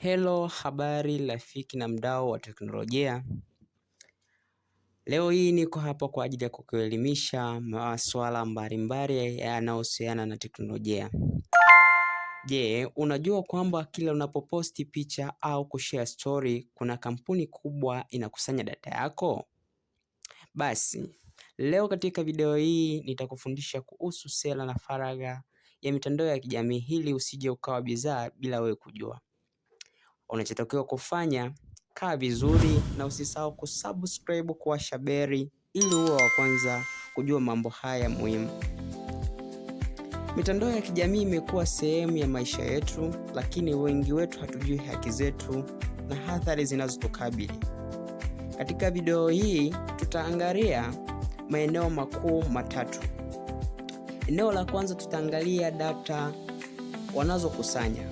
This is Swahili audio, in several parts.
Hello, habari rafiki na mdau wa teknolojia. Leo hii niko hapa kwa ajili ya kukuelimisha masuala mbalimbali yanayohusiana na teknolojia. Je, unajua kwamba kila unapoposti picha au kushare story kuna kampuni kubwa inakusanya data yako? Basi, leo katika video hii nitakufundisha kuhusu sera na faragha ya mitandao ya kijamii ili usije ukawa bidhaa bila wewe kujua. Unachotakiwa kufanya, kaa vizuri na usisahau kusubscribe, kuwasha bell ili uwe wa kwanza kujua mambo haya muhimu. Mitandao ya kijamii imekuwa sehemu ya maisha yetu, lakini wengi wetu hatujui haki zetu na athari zinazotukabili. Katika video hii tutaangalia maeneo makuu matatu. Eneo la kwanza tutaangalia data wanazokusanya,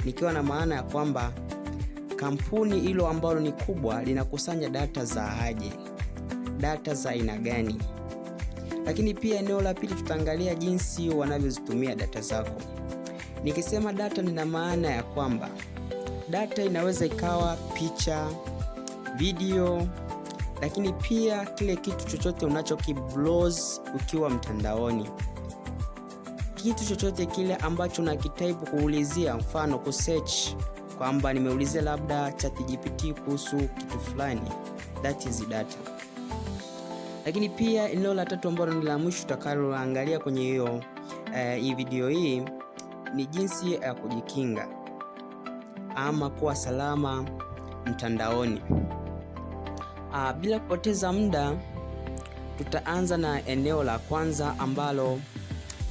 nikiwa na maana ya kwamba kampuni hilo ambalo ni kubwa linakusanya data za aje, data za aina gani. Lakini pia eneo la pili tutaangalia jinsi wanavyozitumia data zako. Nikisema data nina maana ya kwamba data inaweza ikawa picha, video, lakini pia kile kitu chochote unachokibrowse ukiwa mtandaoni. Kitu chochote kile ambacho unakitype kuulizia, mfano kusearch kwamba nimeulizia labda ChatGPT kuhusu kitu fulani, that is data. Lakini pia eneo la tatu ambalo ni la mwisho tutakaloangalia kwenye hii video hii ni jinsi ya kujikinga ama kuwa salama mtandaoni. Bila kupoteza muda tutaanza na eneo la kwanza ambalo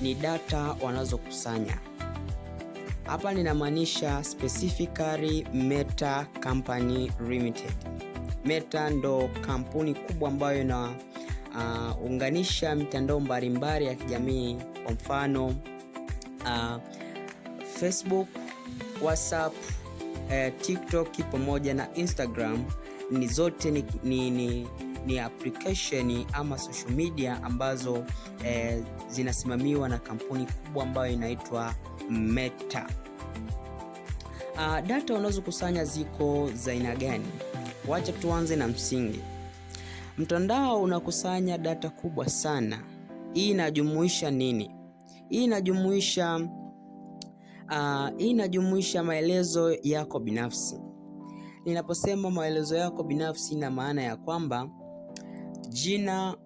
ni data wanazokusanya. Hapa ninamaanisha specifically Meta Company Limited. Meta ndo kampuni kubwa ambayo inaunganisha mitandao mbalimbali ya kijamii, kwa mfano Facebook, WhatsApp, TikTok pamoja na Instagram. Ni zote ni application ama social media ambazo zinasimamiwa na kampuni kubwa ambayo inaitwa Meta. Data unazokusanya ziko za aina gani? Wacha tuanze na msingi. Mtandao unakusanya data kubwa sana. Hii inajumuisha nini? Hii inajumuisha maelezo yako binafsi. Ninaposema maelezo yako binafsi na maana ya kwamba jina,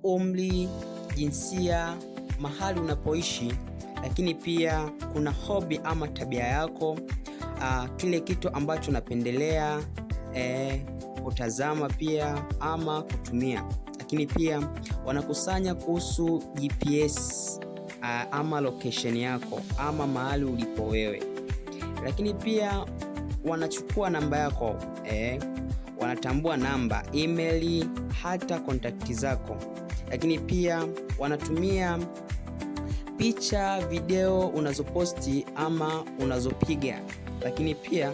umri, jinsia, mahali unapoishi, lakini pia kuna hobby ama tabia yako, kile kitu ambacho unapendelea kutazama pia ama kutumia. Lakini pia wanakusanya kuhusu GPS ama location yako ama mahali ulipo wewe. Lakini pia wanachukua namba yako, wanatambua namba, email, hata kontakti zako. Lakini pia wanatumia picha, video unazoposti ama unazopiga. Lakini pia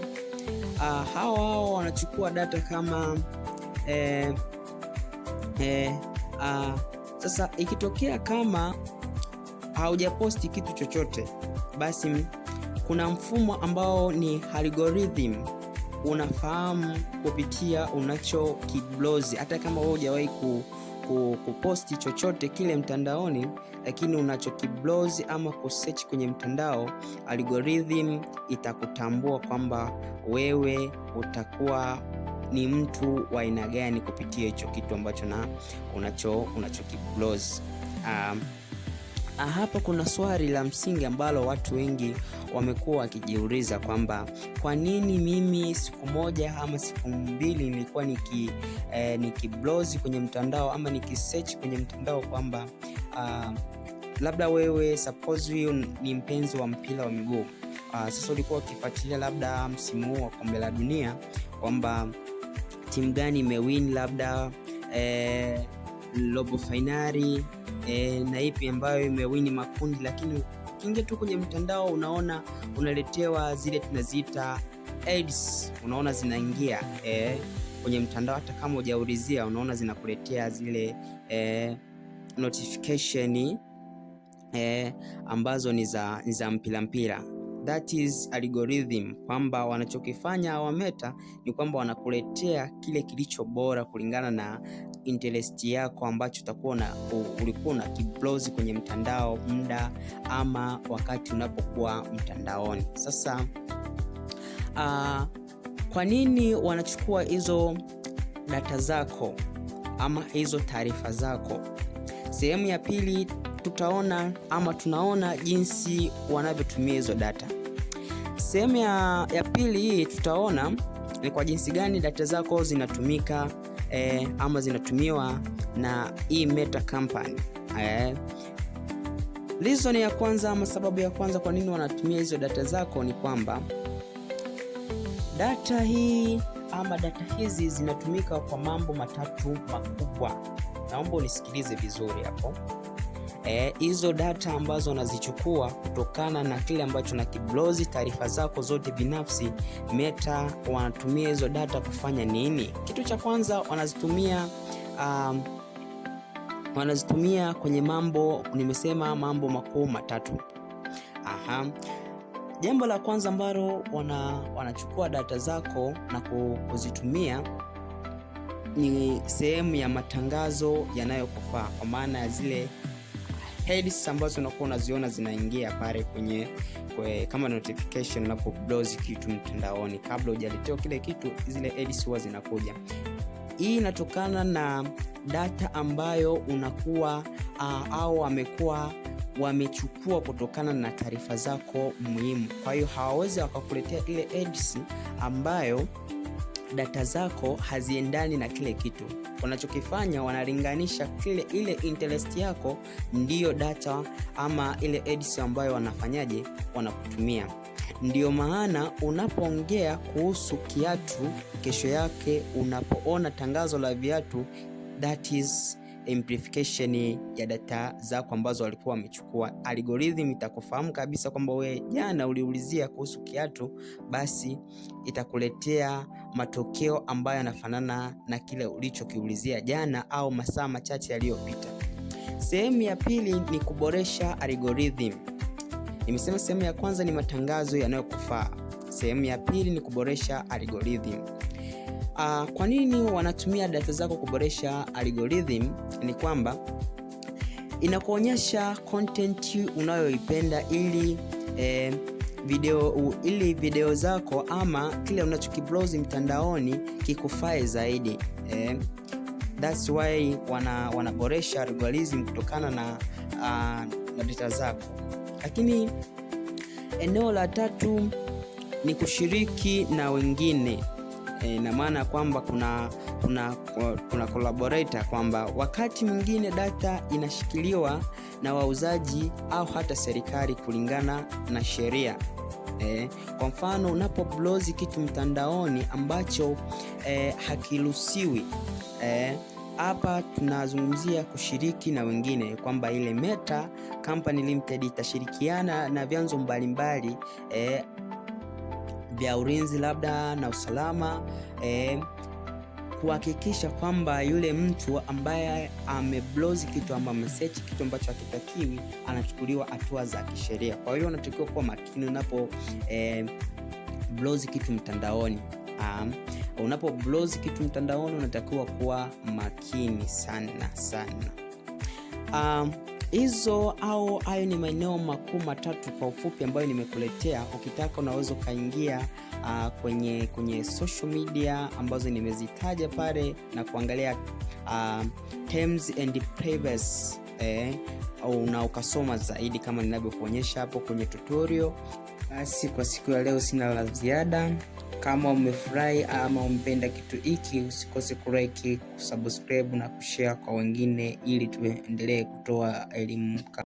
hao wanachukua data kama sasa ikitokea kama haujaposti kitu chochote, basi kuna mfumo ambao ni algorithm unafahamu kupitia unachokibrowse. Hata kama wewe hujawahi kuposti chochote kile mtandaoni, lakini unachokibrowse ama kusearch kwenye mtandao, algorithm itakutambua kwamba wewe utakuwa ni mtu wa aina gani kupitia hicho kitu ambacho unachokibrowse. Hapa kuna swali la msingi ambalo watu wengi wamekuwa wakijiuliza kwamba kwa nini mimi siku moja ama siku mbili nilikuwa nikibrowse kwenye mtandao ama nikisearch kwenye mtandao, kwamba labda wewe suppose huyu ni mpenzi wa mpira wa miguu. Sasa ulikuwa ukifuatilia labda msimu huu wa kombe la dunia kwamba timu gani imewin labda robo finali na ipi ambayo imewini makundi. Lakini ukiingia tu kwenye mtandao unaona unaletewa zile tunaziita ads, unaona zinaingia kwenye mtandao. Hata kama hujaulizia unaona zinakuletea zile notification ambazo ni za mpira. that is algorithm, kwamba wanachokifanya hawa Meta ni kwamba wanakuletea kile kilicho bora kulingana na interest yako ambacho ulikuwa na kibrowse kwenye mtandao muda ama wakati unapokuwa mtandaoni. Sasa kwa nini wanachukua hizo data zako ama hizo taarifa zako? Sehemu ya pili tunaona jinsi wanavyotumia hizo data. Sehemu ya pili hii tutaona ni kwa jinsi gani data zako zinatumika ama zinatumiwa na hii Meta company. Reason ya kwanza ama sababu ya kwanza kwa nini wanatumia hizo data zako ni kwamba data hii ama data hizi zinatumika kwa mambo matatu makubwa. Naomba unisikilize vizuri hapo. Hizo data ambazo wanazichukua kutokana na kile ambacho na kibrowse, taarifa zako zote binafsi, Meta wanatumia hizo data kufanya nini? Kitu cha kwanza wanazitumia kwenye nimesema mambo makuu matatu. Jambo la kwanza ambalo wanachukua data zako na kuzitumia ni sehemu ya matangazo yanayokufaa, kwa maana ya zile heads ambazo unakuwa unaziona zinaingia pale kama notification unapo browse kitu mtandaoni. Kabla hujaletewa kile kitu, zile heads huwa zinakuja. Hii inatokana na data ambayo unakuwa au wamechukua kutokana na taarifa zako muhimu. Kwa hiyo hawawezi wakakuletea ile heads ambayo data zako haziendani na kile kitu. Wanachokifanya wanalinganisha ile interest yako ndiyo data ama ile heads ambayo wanakutumia. Ndiyo maana unapoongea kuhusu kiatu, kesho yake unapoona tangazo la viatu, that is amplification ya data zako ambazo walikuwa wamechukua. Algorithm itakufahamu kabisa kwamba wewe jana uliulizia kuhusu kiatu, basi itakuletea matokeo ambayo yanafanana na kile ulichokiulizia jana au masaa machache yaliyopita. Sehemu ya pili ni kuboresha algorithm. Nimesema sehemu ya kwanza ni matangazo yanayokufaa. Sehemu ya pili ni kuboresha algorithm. Kwa nini wanatumia data zako kuboresha algorithm? Ni kwamba inakuonyesha content unayoipenda ili video zako ama kile unachokibrowse mtandaoni kikufae zaidi. That's why wanaboresha algorithm kutokana na data zako. Lakini eneo la tatu ni kushiriki na wengine. Na maana kwamba kuna collaborator, kwamba wakati mwingine data inashikiliwa na wauzaji au hata serikali kulingana na sheria. Kwa mfano unapobrowse kitu mtandaoni ambacho hakiruhusiwi, hapa tunazungumzia kushiriki na wengine, kwamba ile Meta Company Limited itashirikiana na vyanzo mbalimbali vya ulinzi labda na usalama kuhakikisha kwamba yule mtu ambaye amebrowse kitu ama amesearch kitu ambacho hakitakiwi anachukuliwa hatua za kisheria. Kwa hiyo unatakiwa kuwa makini unapo browse kitu mtandaoni. Unapo browse kitu mtandaoni unatakiwa kuwa makini sana. Hayo ni maeneo makuu matatu kwa ufupi ambayo nimekuletea. Ukitaka unaweza kaingia kwenye social media ambazo nimezitaja pale na kuangalia terms and privacy na ukasoma zaidi kama ninavyokuonyesha hapo kwenye tutorial. Basi kwa siku ya leo sina la ziada. Kama umefurahi ama umpenda kitu hiki, usikose kulike, kusubscribe na kushare kwa wengine ili tuendelee kutoa elimu.